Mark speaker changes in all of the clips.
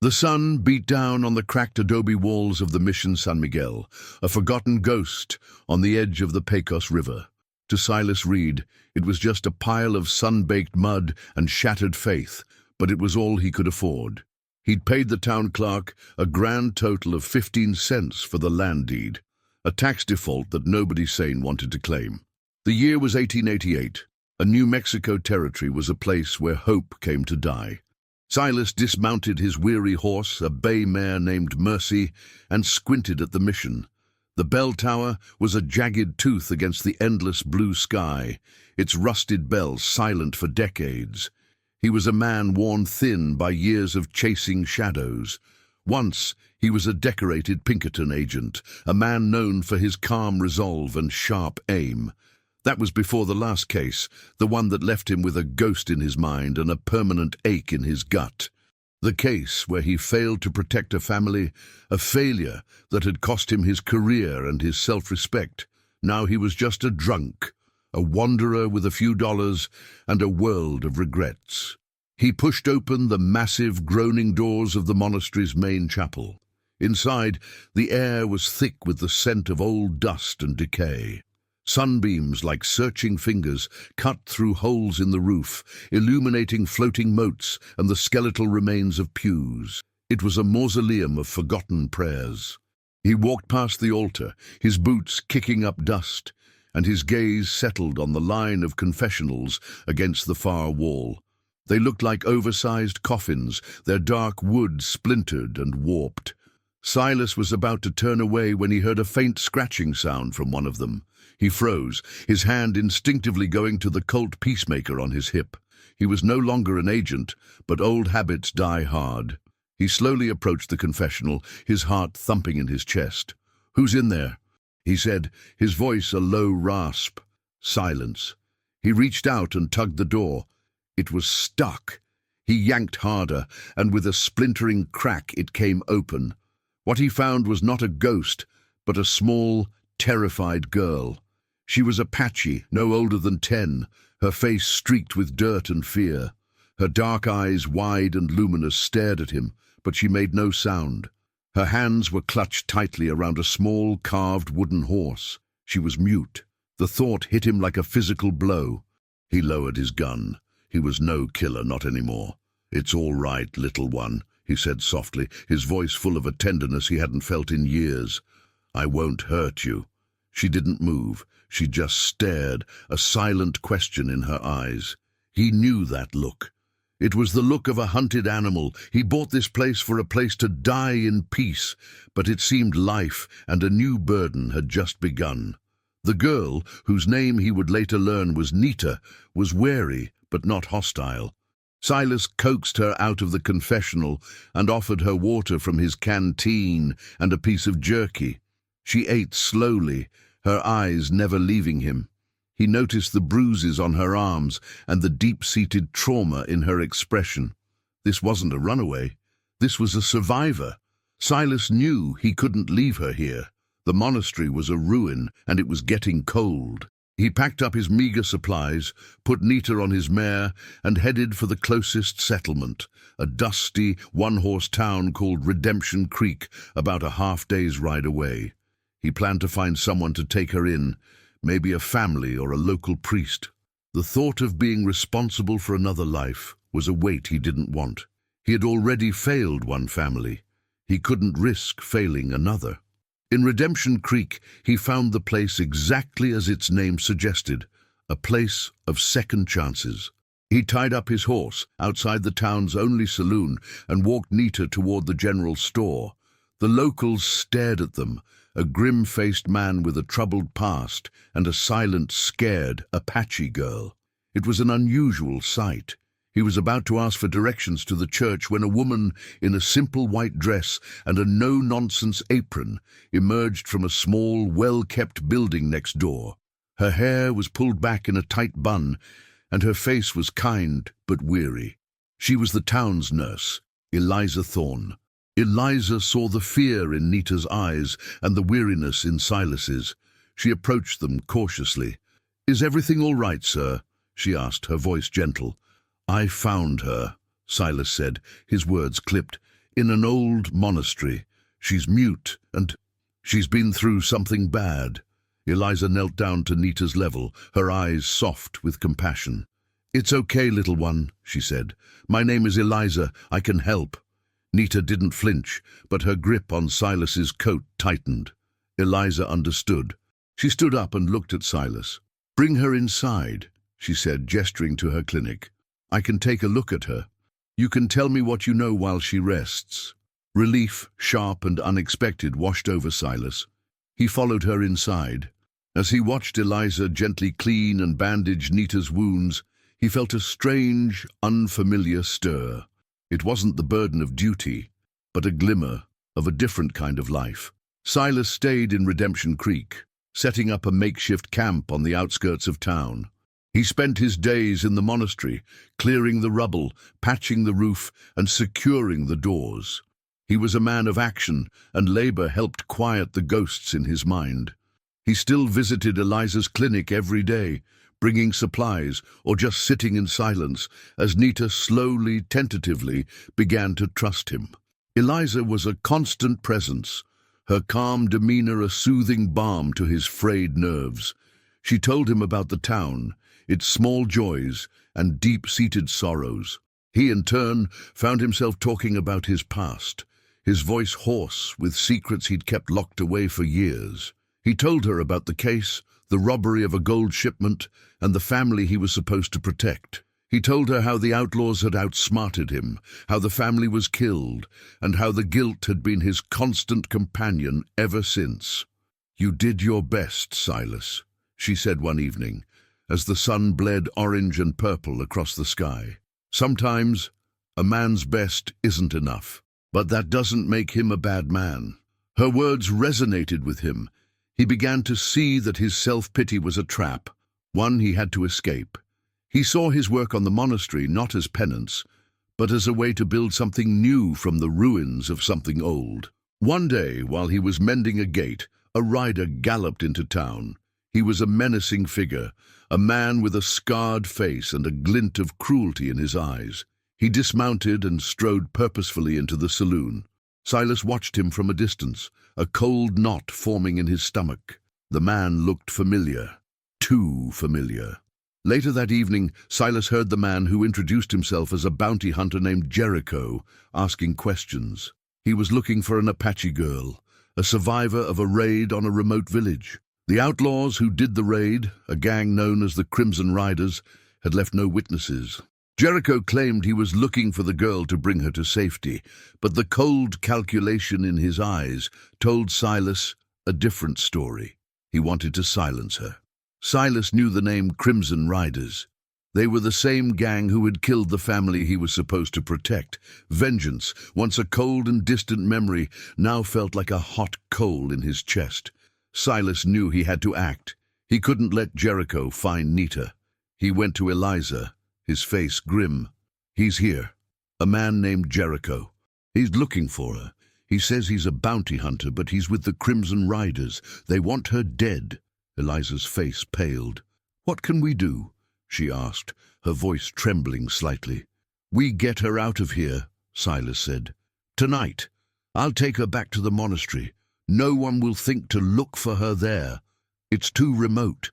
Speaker 1: The sun beat down on the cracked adobe walls of the Mission San Miguel, a forgotten ghost on the edge of the Pecos River. To Silas Reed, it was just a pile of sun-baked mud and shattered faith, but it was all he could afford. He'd paid the town clerk a grand total of 15 cents for the land deed, a tax default that nobody sane wanted to claim. The year was 1888. A New Mexico territory was a place where hope came to die. Silas dismounted his weary horse, a bay mare named Mercy, and squinted at the mission. The bell tower was a jagged tooth against the endless blue sky, its rusted bells silent for decades. He was a man worn thin by years of chasing shadows. Once, he was a decorated Pinkerton agent, a man known for his calm resolve and sharp aim. That was before the last case, the one that left him with a ghost in his mind and a permanent ache in his gut. The case where he failed to protect a family, a failure that had cost him his career and his self-respect. Now he was just a drunk, a wanderer with a few dollars and a world of regrets. He pushed open the massive, groaning doors of the monastery's main chapel. Inside, the air was thick with the scent of old dust and decay. Sunbeams, like searching fingers, cut through holes in the roof, illuminating floating moats and the skeletal remains of pews. It was a mausoleum of forgotten prayers. He walked past the altar, his boots kicking up dust, and his gaze settled on the line of confessionals against the far wall. They looked like oversized coffins, their dark wood splintered and warped. Silas was about to turn away when he heard a faint scratching sound from one of them. He froze, his hand instinctively going to the Colt peacemaker on his hip. He was no longer an agent, but old habits die hard. He slowly approached the confessional, his heart thumping in his chest. "Who's in there?" he said, his voice a low rasp. Silence. He reached out and tugged the door. It was stuck. He yanked harder, and with a splintering crack it came open. What he found was not a ghost, but a small, terrified girl. She was Apache, no older than 10, her face streaked with dirt and fear. Her dark eyes, wide and luminous, stared at him, but she made no sound. Her hands were clutched tightly around a small, carved wooden horse. She was mute. The thought hit him like a physical blow. He lowered his gun. He was no killer, not anymore. "It's all right, little one," he said softly, his voice full of a tenderness he hadn't felt in years. "I won't hurt you." She didn't move. She just stared, a silent question in her eyes. He knew that look. It was the look of a hunted animal. He bought this place for a place to die in peace, but it seemed life and a new burden had just begun. The girl, whose name he would later learn was Nita, was wary but not hostile. Silas coaxed her out of the confessional and offered her water from his canteen and a piece of jerky. She ate slowly, her eyes never leaving him. He noticed the bruises on her arms and the deep-seated trauma in her expression. This wasn't a runaway. This was a survivor. Silas knew he couldn't leave her here. The monastery was a ruin, and it was getting cold. He packed up his meager supplies, put Nita on his mare, and headed for the closest settlement, a dusty, one-horse town called Redemption Creek, about a half-day's ride away. He planned to find someone to take her in, maybe a family or a local priest. The thought of being responsible for another life was a weight he didn't want. He had already failed one family. He couldn't risk failing another. In Redemption Creek, he found the place exactly as its name suggested, a place of second chances. He tied up his horse outside the town's only saloon and walked Nita toward the general store. The locals stared at them, a grim-faced man with a troubled past and a silent, scared Apache girl. It was an unusual sight. He was about to ask for directions to the church when a woman in a simple white dress and a no-nonsense apron emerged from a small, well-kept building next door. Her hair was pulled back in a tight bun, and her face was kind but weary. She was the town's nurse, Eliza Thorne. Eliza saw the fear in Nita's eyes and the weariness in Silas's. She approached them cautiously. "Is everything all right, sir?" she asked, her voice gentle. "I found her," Silas said, his words clipped. in an old monastery. She's mute and she's been through something bad. Eliza knelt down to Nita's level, her eyes soft with compassion. "It's okay, little one," she said. "My name is Eliza. I can help." Nita didn't flinch, but her grip on Silas's coat tightened. Eliza understood. She stood up and looked at Silas. "Bring her inside," she said, gesturing to her clinic. "I can take a look at her. You can tell me what you know while she rests." Relief, sharp and unexpected, washed over Silas. He followed her inside. As he watched Eliza gently clean and bandage Nita's wounds, he felt a strange, unfamiliar stir. It wasn't the burden of duty, but a glimmer of a different kind of life. Silas stayed in Redemption Creek, setting up a makeshift camp on the outskirts of town. He spent his days in the monastery, clearing the rubble, patching the roof, and securing the doors. He was a man of action, and labor helped quiet the ghosts in his mind. He still visited Eliza's clinic every day, bringing supplies or just sitting in silence as Nita slowly, tentatively began to trust him. Eliza was a constant presence, her calm demeanor a soothing balm to his frayed nerves. She told him about the town, its small joys and deep-seated sorrows. He, in turn, found himself talking about his past, his voice hoarse with secrets he'd kept locked away for years. He told her about the case, the robbery of a gold shipment, and the family he was supposed to protect. He told her how the outlaws had outsmarted him, how the family was killed, and how the guilt had been his constant companion ever since. "You did your best, Silas," she said one evening, as the sun bled orange and purple across the sky. "Sometimes a man's best isn't enough, but that doesn't make him a bad man." Her words resonated with him. He began to see that his self-pity was a trap, one he had to escape. He saw his work on the monastery not as penance, but as a way to build something new from the ruins of something old. One day, while he was mending a gate, a rider galloped into town. He was a menacing figure, a man with a scarred face and a glint of cruelty in his eyes. He dismounted and strode purposefully into the saloon. Silas watched him from a distance, a cold knot forming in his stomach. The man looked familiar, too familiar. Later that evening, Silas heard the man who introduced himself as a bounty hunter named Jericho asking questions. He was looking for an Apache girl, a survivor of a raid on a remote village. The outlaws who did the raid, a gang known as the Crimson Riders, had left no witnesses. Jericho claimed he was looking for the girl to bring her to safety, but the cold calculation in his eyes told Silas a different story. He wanted to silence her. Silas knew the name Crimson Riders. They were the same gang who had killed the family he was supposed to protect. Vengeance, once a cold and distant memory, now felt like a hot coal in his chest. Silas knew he had to act. He couldn't let Jericho find Nita. He went to Eliza, his face grim. "He's here. A man named Jericho. He's looking for her. He says he's a bounty hunter, but he's with the Crimson Riders. They want her dead." Eliza's face paled. "What can we do?" she asked, her voice trembling slightly. "We get her out of here," Silas said. "Tonight. I'll take her back to the monastery. No one will think to look for her there. It's too remote."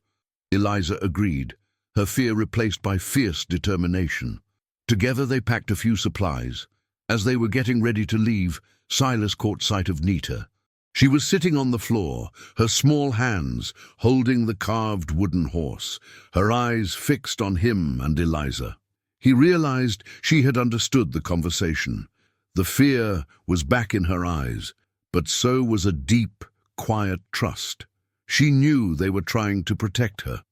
Speaker 1: Eliza agreed, her fear replaced by fierce determination. Together they packed a few supplies. As they were getting ready to leave, Silas caught sight of Nita. She was sitting on the floor, her small hands holding the carved wooden horse, her eyes fixed on him and Eliza. He realized she had understood the conversation. The fear was back in her eyes, but so was a deep, quiet trust. She knew they were trying to protect her.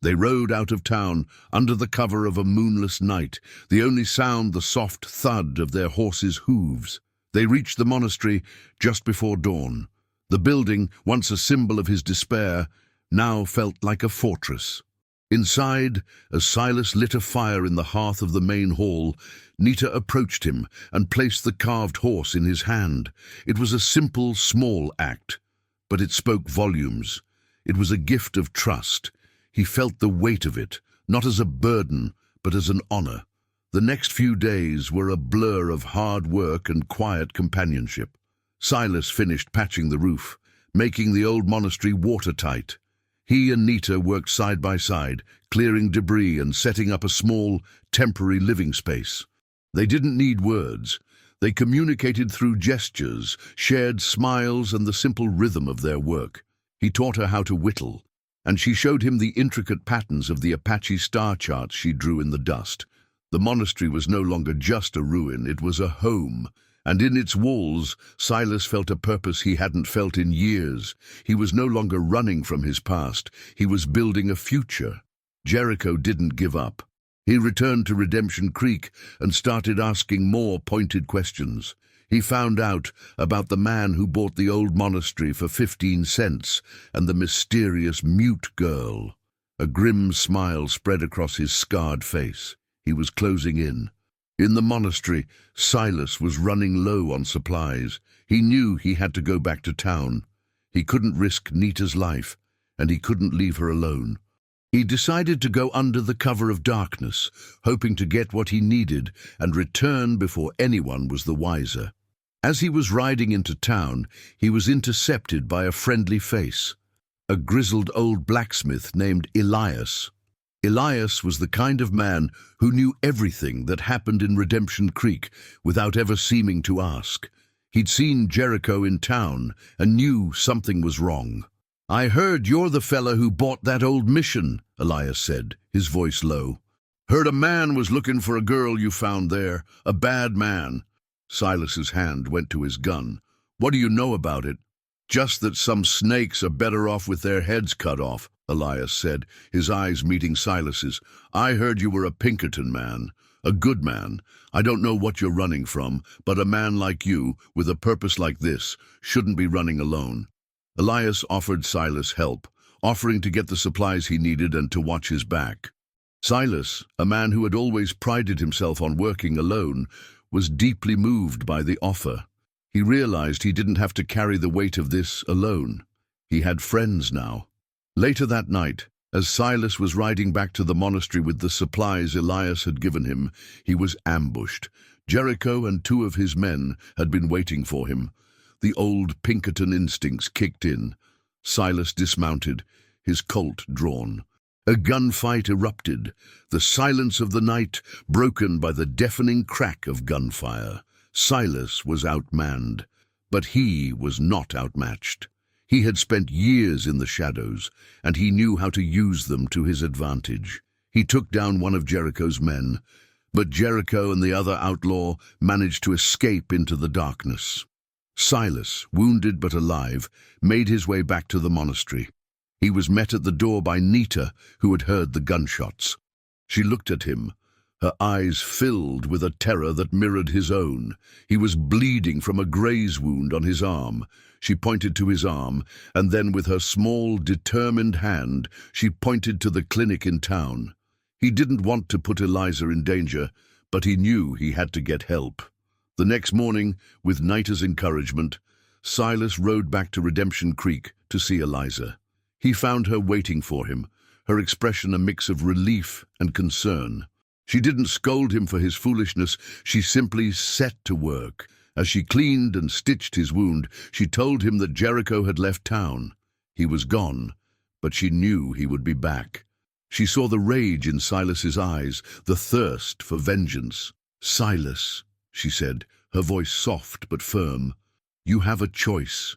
Speaker 1: They rode out of town under the cover of a moonless night, the only sound the soft thud of their horses' hooves. They reached the monastery just before dawn. The building, once a symbol of his despair, now felt like a fortress. Inside, as Silas lit a fire in the hearth of the main hall, Nita approached him and placed the carved horse in his hand. It was a simple, small act, but it spoke volumes. It was a gift of trust. He felt the weight of it, not as a burden, but as an honor. The next few days were a blur of hard work and quiet companionship. Silas finished patching the roof, making the old monastery watertight. He and Nita worked side by side, clearing debris and setting up a small, temporary living space. They didn't need words. They communicated through gestures, shared smiles, and the simple rhythm of their work. He taught her how to whittle, and she showed him the intricate patterns of the Apache star charts she drew in the dust. The monastery was no longer just a ruin, it was a home, and in its walls, Silas felt a purpose he hadn't felt in years. He was no longer running from his past, he was building a future. Jericho didn't give up. He returned to Redemption Creek and started asking more pointed questions. He found out about the man who bought the old monastery for 15 cents and the mysterious mute girl. A grim smile spread across his scarred face. He was closing in. In the monastery, Silas was running low on supplies. He knew he had to go back to town. He couldn't risk Nita's life, and he couldn't leave her alone. He decided to go under the cover of darkness, hoping to get what he needed and return before anyone was the wiser. As he was riding into town, he was intercepted by a friendly face, a grizzled old blacksmith named Elias. Elias was the kind of man who knew everything that happened in Redemption Creek without ever seeming to ask. He'd seen Jericho in town and knew something was wrong. "I heard you're the fella who bought that old mission," Elias said, his voice low. "Heard a man was looking for a girl you found there, a bad man." Silas's hand went to his gun. "What do you know about it?" "Just that some snakes are better off with their heads cut off," Elias said, his eyes meeting Silas's. "I heard you were a Pinkerton man, a good man. I don't know what you're running from, but a man like you, with a purpose like this, shouldn't be running alone." Elias offered Silas help, offering to get the supplies he needed and to watch his back. Silas, a man who had always prided himself on working alone, was deeply moved by the offer. He realized he didn't have to carry the weight of this alone. He had friends now. Later that night, as Silas was riding back to the monastery with the supplies Elias had given him, he was ambushed. Jericho and 2 of his men had been waiting for him. The old Pinkerton instincts kicked in. Silas dismounted, his Colt drawn. A gunfight erupted, the silence of the night broken by the deafening crack of gunfire. Silas was outmanned, but he was not outmatched. He had spent years in the shadows, and he knew how to use them to his advantage. He took down one of Jericho's men, but Jericho and the other outlaw managed to escape into the darkness. Silas, wounded but alive, made his way back to the monastery. He was met at the door by Nita, who had heard the gunshots. She looked at him, her eyes filled with a terror that mirrored his own. He was bleeding from a graze wound on his arm. She pointed to his arm, and then with her small, determined hand, she pointed to the clinic in town. He didn't want to put Eliza in danger, but he knew he had to get help. The next morning, with Nita's encouragement, Silas rode back to Redemption Creek to see Eliza. He found her waiting for him, her expression a mix of relief and concern. She didn't scold him for his foolishness, she simply set to work. As she cleaned and stitched his wound, she told him that Jericho had left town. He was gone, but she knew he would be back. She saw the rage in Silas's eyes, the thirst for vengeance. "Silas," she said, her voice soft but firm, "you have a choice.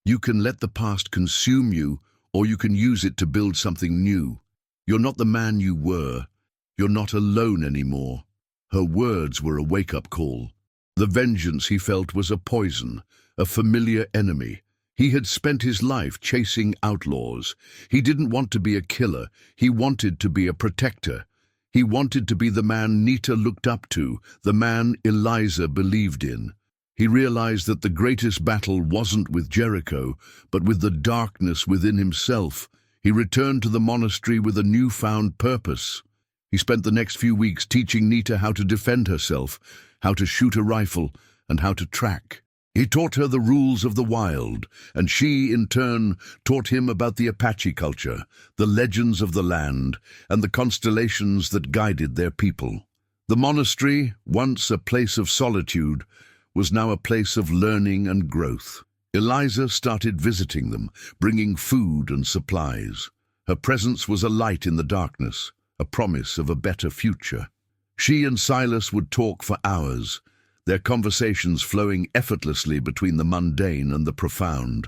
Speaker 1: You can let the past consume you, or you can use it to build something new. You're not the man you were. You're not alone anymore." Her words were a wake-up call. The vengeance he felt was a poison, a familiar enemy. He had spent his life chasing outlaws. He didn't want to be a killer. He wanted to be a protector. He wanted to be the man Nita looked up to, the man Eliza believed in. He realized that the greatest battle wasn't with Jericho, but with the darkness within himself. He returned to the monastery with a newfound purpose. He spent the next few weeks teaching Nita how to defend herself, how to shoot a rifle, and how to track. He taught her the rules of the wild, and she, in turn, taught him about the Apache culture, the legends of the land, and the constellations that guided their people. The monastery, once a place of solitude, was now a place of learning and growth. Eliza started visiting them, bringing food and supplies. Her presence was a light in the darkness, a promise of a better future. She and Silas would talk for hours, their conversations flowing effortlessly between the mundane and the profound.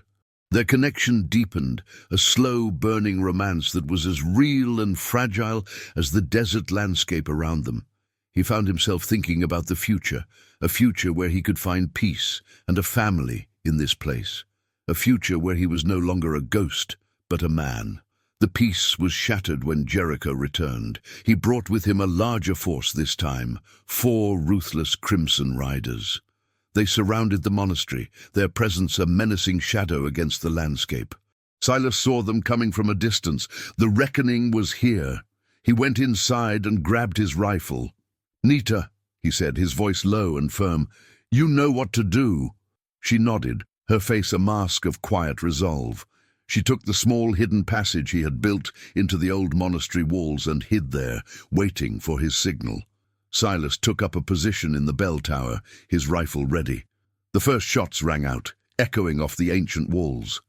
Speaker 1: Their connection deepened, a slow, burning romance that was as real and fragile as the desert landscape around them. He found himself thinking about the future, a future where he could find peace and a family in this place, a future where he was no longer a ghost, but a man. The peace was shattered when Jericho returned. He brought with him a larger force this time, 4 ruthless crimson riders. They surrounded the monastery, their presence a menacing shadow against the landscape. Silas saw them coming from a distance. The reckoning was here. He went inside and grabbed his rifle. "Nita," he said, his voice low and firm, "you know what to do." She nodded, her face a mask of quiet resolve. She took the small hidden passage he had built into the old monastery walls and hid there, waiting for his signal. Silas took up a position in the bell tower, his rifle ready. The first shots rang out, echoing off the ancient walls.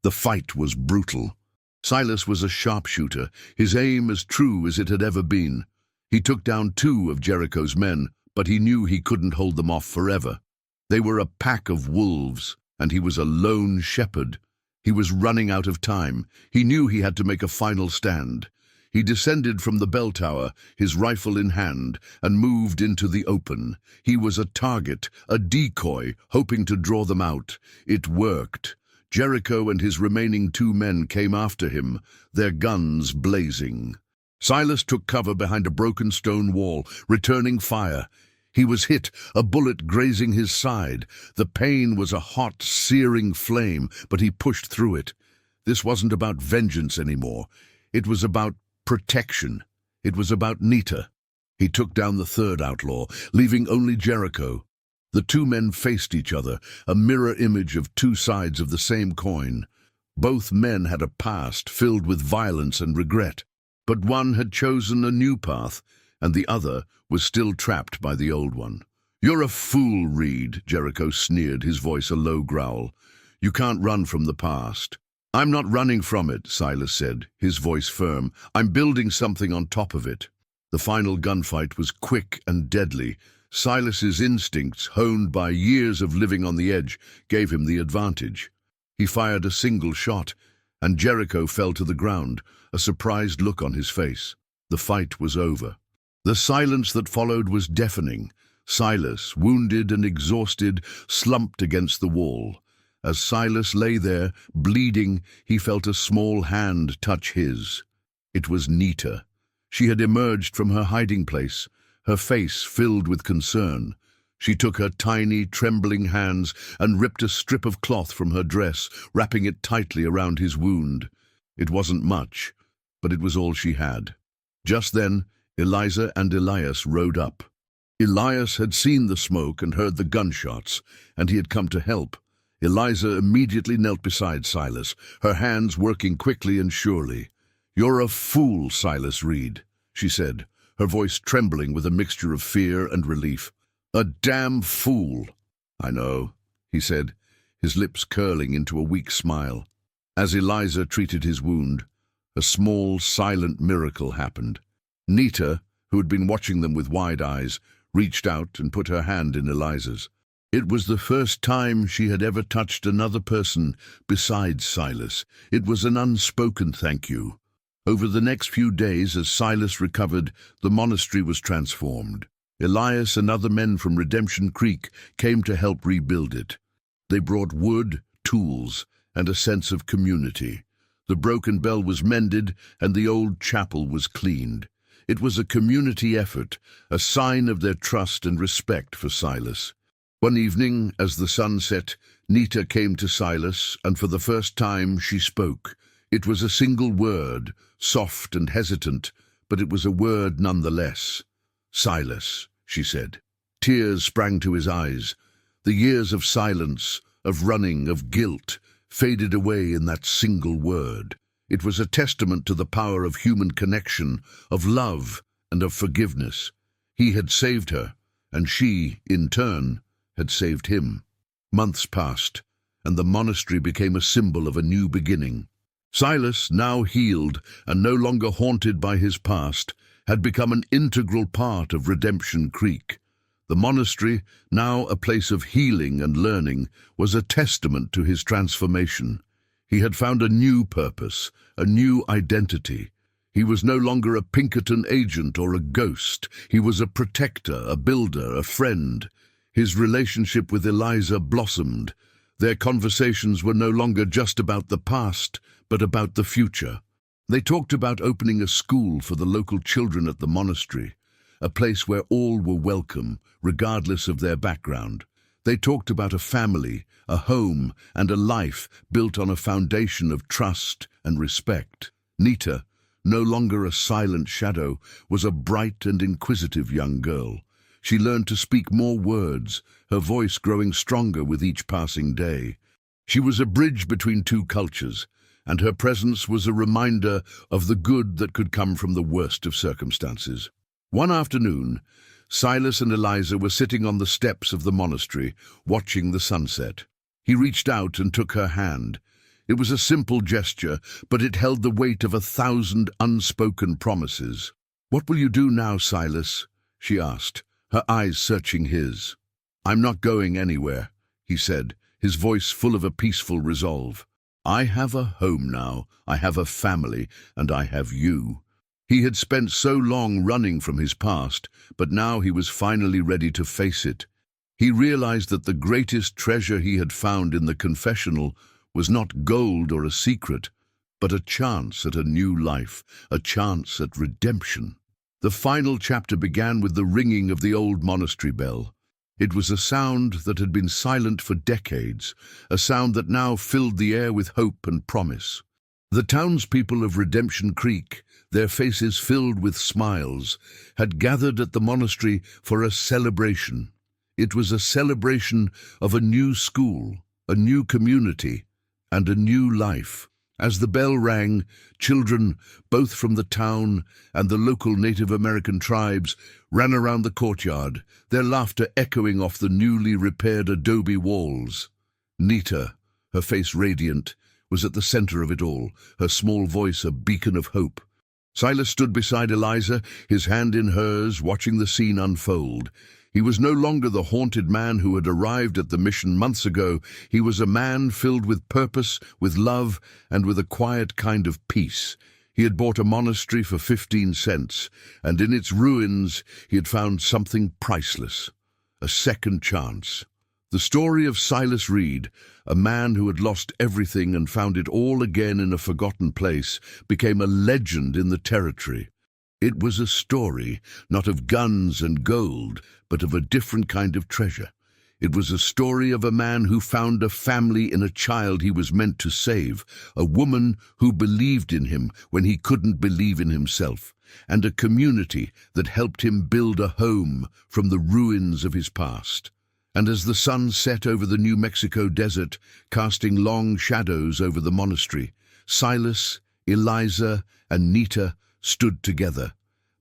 Speaker 1: The fight was brutal. Silas was a sharpshooter, his aim as true as it had ever been. He took down 2 of Jericho's men, but he knew he couldn't hold them off forever. They were a pack of wolves, and he was a lone shepherd. He was running out of time. He knew he had to make a final stand. He descended from the bell tower, his rifle in hand, and moved into the open. He was a target, a decoy, hoping to draw them out. It worked. Jericho and his remaining 2 men came after him, their guns blazing. Silas took cover behind a broken stone wall, returning fire. He was hit, a bullet grazing his side. The pain was a hot, searing flame, but he pushed through it. This wasn't about vengeance anymore. It was about protection. It was about Nita. He took down the 3rd outlaw, leaving only Jericho. The 2 men faced each other, a mirror image of 2 sides of the same coin. Both men had a past filled with violence and regret, but one had chosen a new path, and the other was still trapped by the old one. "You're a fool, Reed," Jericho sneered, his voice a low growl. "You can't run from the past." "I'm not running from it," Silas said, his voice firm. "I'm building something on top of it." The final gunfight was quick and deadly. Silas's instincts, honed by years of living on the edge, gave him the advantage. He fired a single shot, and Jericho fell to the ground, a surprised look on his face. The fight was over. The silence that followed was deafening. Silas, wounded and exhausted, slumped against the wall. As Silas lay there, bleeding, he felt a small hand touch his. It was Nita. She had emerged from her hiding place, her face filled with concern. She took her tiny, trembling hands and ripped a strip of cloth from her dress, wrapping it tightly around his wound. It wasn't much, but it was all she had. Just then, Eliza and Elias rode up. Elias had seen the smoke and heard the gunshots, and he had come to help. Eliza immediately knelt beside Silas, her hands working quickly and surely. "You're a fool, Silas Reed," she said, her voice trembling with a mixture of fear and relief. "A damn fool." "I know," he said, his lips curling into a weak smile. As Eliza treated his wound, a small, silent miracle happened. Nita, who had been watching them with wide eyes, reached out and put her hand in Eliza's. It was the first time she had ever touched another person besides Silas. It was an unspoken thank you. Over the next few days, as Silas recovered, the monastery was transformed. Elias and other men from Redemption Creek came to help rebuild it. They brought wood, tools, and a sense of community. The broken bell was mended, and the old chapel was cleaned. It was a community effort, a sign of their trust and respect for Silas. One evening, as the sun set, Nita came to Silas, and for the first time she spoke. It was a single word, soft and hesitant, but it was a word nonetheless. "Silas," she said. Tears sprang to his eyes. The years of silence, of running, of guilt, faded away in that single word. It was a testament to the power of human connection, of love, and of forgiveness. He had saved her, and she, in turn, had saved him. Months passed, and the monastery became a symbol of a new beginning. Silas, now healed and no longer haunted by his past, had become an integral part of Redemption Creek. The monastery, now a place of healing and learning, was a testament to his transformation. He had found a new purpose, a new identity. He was no longer a Pinkerton agent or a ghost. He was a protector, a builder, a friend. His relationship with Eliza blossomed. Their conversations were no longer just about the past, but about the future. They talked about opening a school for the local children at the monastery, a place where all were welcome, regardless of their background. They talked about a family, a home, and a life built on a foundation of trust and respect. Nita, no longer a silent shadow, was a bright and inquisitive young girl. She learned to speak more words, her voice growing stronger with each passing day. She was a bridge between two cultures, and her presence was a reminder of the good that could come from the worst of circumstances. One afternoon, Silas and Eliza were sitting on the steps of the monastery, watching the sunset. He reached out and took her hand. It was a simple gesture, but it held the weight of 1,000 unspoken promises. "What will you do now, Silas?" she asked, her eyes searching his. "I'm not going anywhere," he said, his voice full of a peaceful resolve. "I have a home now, I have a family, and I have you." He had spent so long running from his past, but now he was finally ready to face it. He realized that the greatest treasure he had found in the confessional was not gold or a secret, but a chance at a new life, a chance at redemption. The final chapter began with the ringing of the old monastery bell. It was a sound that had been silent for decades, a sound that now filled the air with hope and promise. The townspeople of Redemption Creek, their faces filled with smiles, had gathered at the monastery for a celebration. It was a celebration of a new school, a new community, and a new life. As the bell rang, children, both from the town and the local Native American tribes, ran around the courtyard, their laughter echoing off the newly repaired adobe walls. Nita, her face radiant, was at the center of it all, her small voice a beacon of hope. Silas stood beside Eliza, his hand in hers, watching the scene unfold. He was no longer the haunted man who had arrived at the mission months ago. He was a man filled with purpose, with love, and with a quiet kind of peace. He had bought a monastery for 15 cents, and in its ruins he had found something priceless, a second chance. The story of Silas Reed, a man who had lost everything and found it all again in a forgotten place, became a legend in the territory. It was a story, not of guns and gold, but of a different kind of treasure. It was a story of a man who found a family in a child he was meant to save, a woman who believed in him when he couldn't believe in himself, and a community that helped him build a home from the ruins of his past. And as the sun set over the New Mexico desert, casting long shadows over the monastery, Silas, Eliza, and Nita stood together,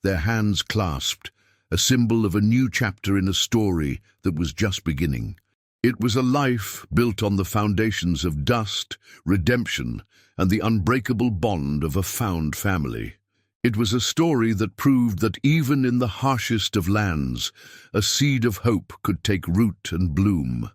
Speaker 1: their hands clasped, a symbol of a new chapter in a story that was just beginning. It was a life built on the foundations of dust, redemption, and the unbreakable bond of a found family. It was a story that proved that even in the harshest of lands, a seed of hope could take root and bloom.